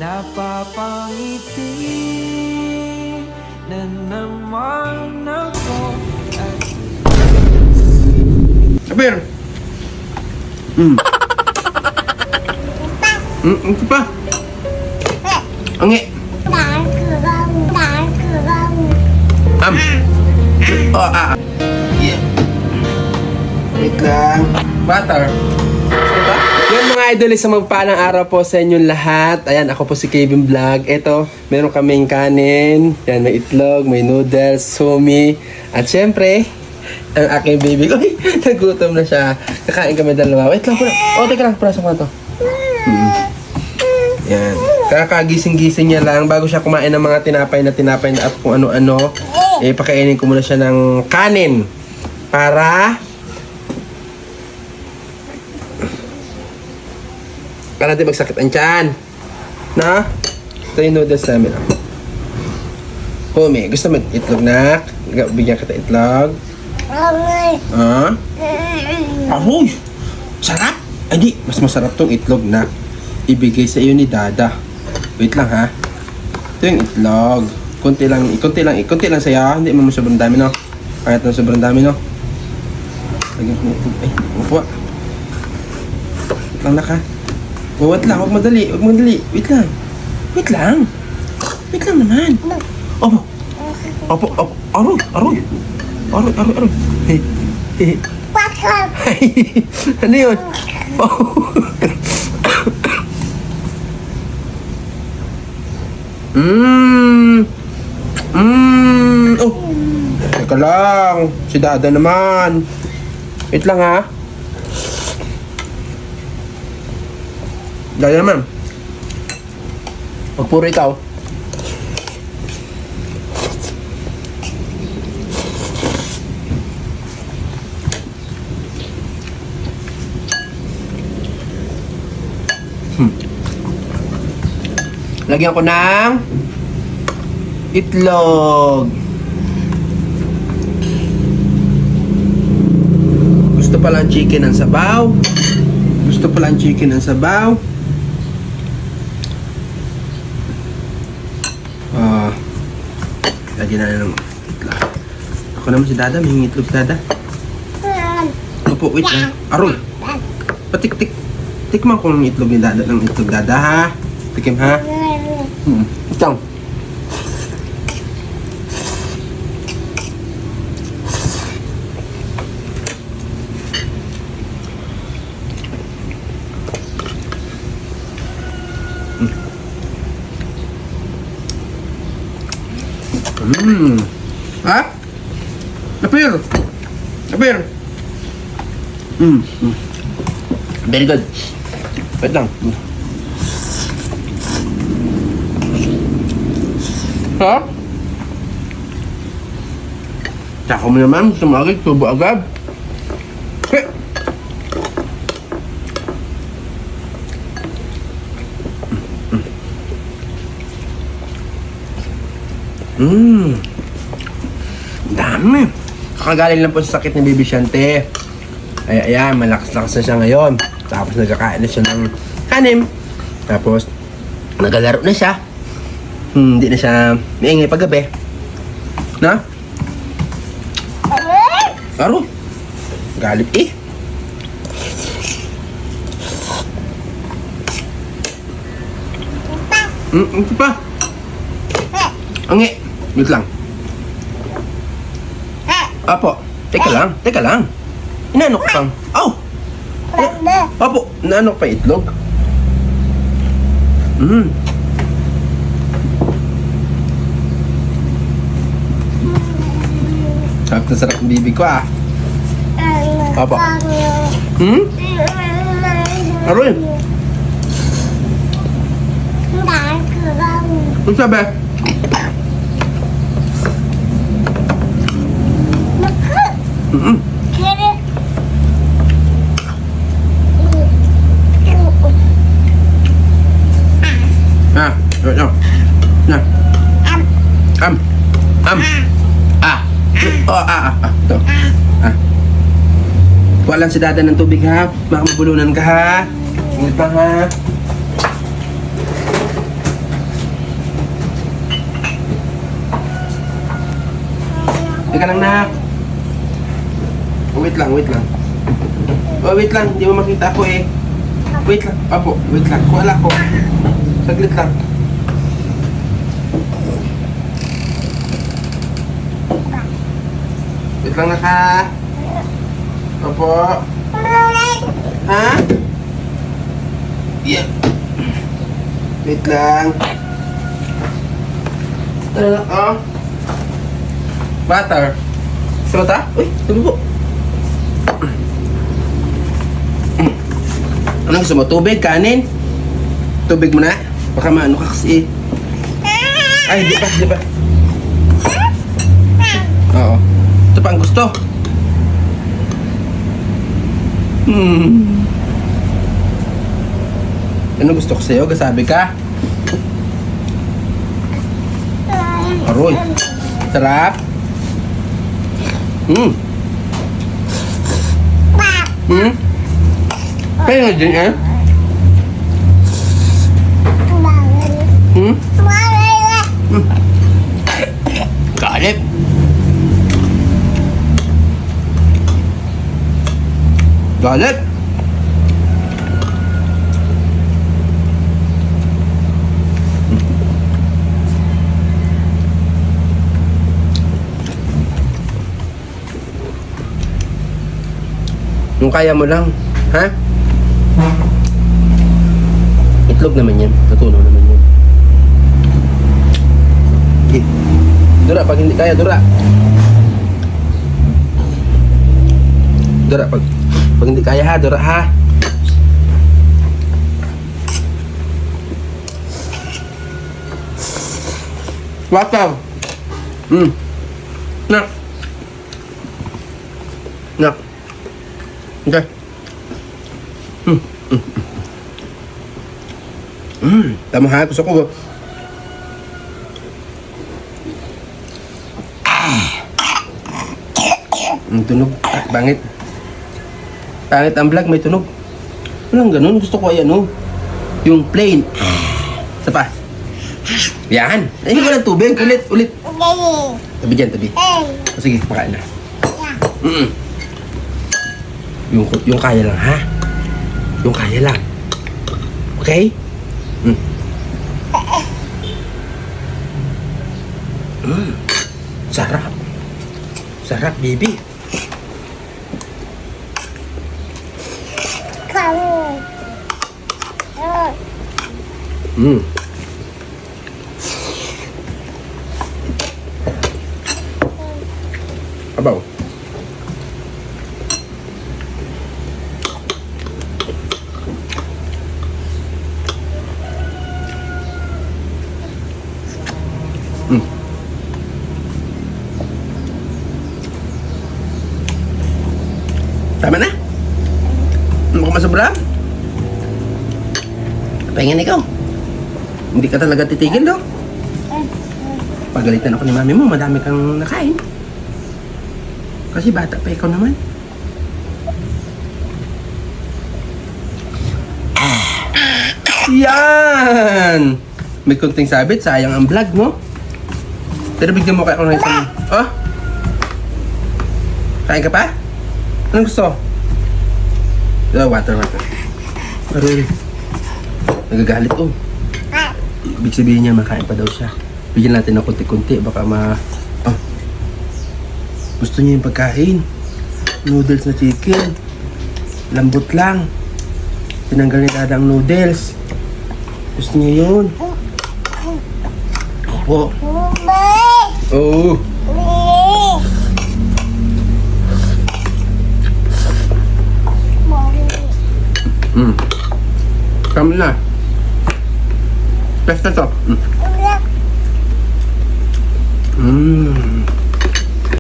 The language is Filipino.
Napapangiti na naman ako at Aber! Ito pa! Angi! Yeah. Wait lang. Butter. Diba? Yan mga idol, isang magpaalang araw po sa inyong lahat. Ayan, ako po si Kevin Vlog. Ito, meron kaming kanin. Yan, may itlog, may noodles, sumi. At syempre, ang aking baby. Uy, nagutom na siya. Kakain kami dalawa. Wait lang, pura. Oh, teka lang, purasok ko na to. Yan. Kakagising-gising niya lang bago siya kumain ng mga tinapay na at kung ano-ano. Eh, pakainin ko muna siya ng kanin. Para di magsakit ang tiyan. Na? Ito yung noodles namin. Humi, gusto mo itlog na? Bigyan kita itlog. Ah? Ahoy! Sarap! Ay di, mas masarap tong itlog na ibigay sa iyo ni Dada. Wait lang ha. Ito yung itlog. Kunti lang sa'yo. Hindi mo sobrang dami, no? Kahit na sobrang dami, no? Lagyan ko itlog. Ay, upo. Wait lang ha. Wait lang, huwag madali. Wait lang. Wait lang naman. Opo. Aroy. Ano yun? Oh. Teka lang. Si Dada naman. Wait lang ha. Dada naman. Puro ikaw. Lagyan ko ng itlog. Gusto pala ang chicken ang sabaw. Lagyan na ng itlog. Ako naman si Dada, may itlog si Dada. Opo, wait lang. Aroy. Patik-tik. Tikman ko ng itlog ni Dada. Ng itlog Dada ha. Tikim ha. Ito. Ha? Lapir. Very good. Wait lang. Ha? Tsaka mo naman, sumagig, tubo agad. Dami. Kakagaling lang po sa sakit ni Baby Shante. Ay, ayan, malakas-lakas na siya ngayon. Tapos nagkakain na siya ng kanin. Tapos, nagalaro na siya. Hindi na siya maingay paggabi. Na? Aro. Galit eh. Ito pa. Angi. Wait lang. Apo. Teka lang. Inanok pang. Oh! Apo, inanok pa itlog. Sarap na sarap ang bibig ko ah. Apo. Aroy. Ano sabi? Ito. Kuha lang si Dada ng tubig ha. Baka mabulunan ka ha. Ingat pa ha. Teka lang, nak. Oh, wait lang, wait lang. Oh, wait lang. Hindi mo makita ako eh. Wait lang. Apo, wait lang. Kuhala ko. Saglit lang. Wait lang, nak ha. Opo. Ha? Yeah. Wait lang. Oh. Butter. Soda? Uy, tumubo. Anong gusto mo? Tubig? Kanin? Tubig mo na? Baka maano ka kasi. Ay, di pa, di pa. Oo. Ito pa ang gusto. Ano gusto ko sa'yo? Gasabi ka? Aroy. Sarap. Kaya nga din eh. Galit. Galit. Kung kaya mo lang, ha? Itlog naman yan. Natunaw naman yan. Okay. Dura, pag hindi kaya, Dura. Dura, pag hindi kaya ha, Dura ha. Water. Nak. Nak. Okay. Tama ha, gusto ko. Tunog. Bangit. Bangit ang vlog, may tunog. Walang ganun, gusto ko ay ano. Yung plain. Isa pa. Yan. Ay, hindi ko lang tubig. Ulit, ulit. Tabi dyan, tabi. Sige, makain na. Yung kaya lang, ha? Yung kaya lang. Okay? Sarap. Sarap, baby. Abaw. Tama na? Ano ka masobra? Pahingan ikaw. Hindi ka talaga titigil, no? Pagalitan ako ni mami mo, madami kang nakain. Kasi bata pa ikaw naman. Yan! May kunting sabit, sayang ang vlog mo. Pero bigyan mo kayo ng isang... Oh? Kain ka pa? Anong gusto? Water. Aroy. Nagagalit oh. Ibig sabihin niya makain pa daw siya. Bigyan natin ng konti-konti. Baka Oh. Gusto niya yung pagkain. Noodles na chicken. Lambot lang. Tinanggal ni Dada ang noodles. Gusto niya yun. Opo. Oo. Kami na. Basta to.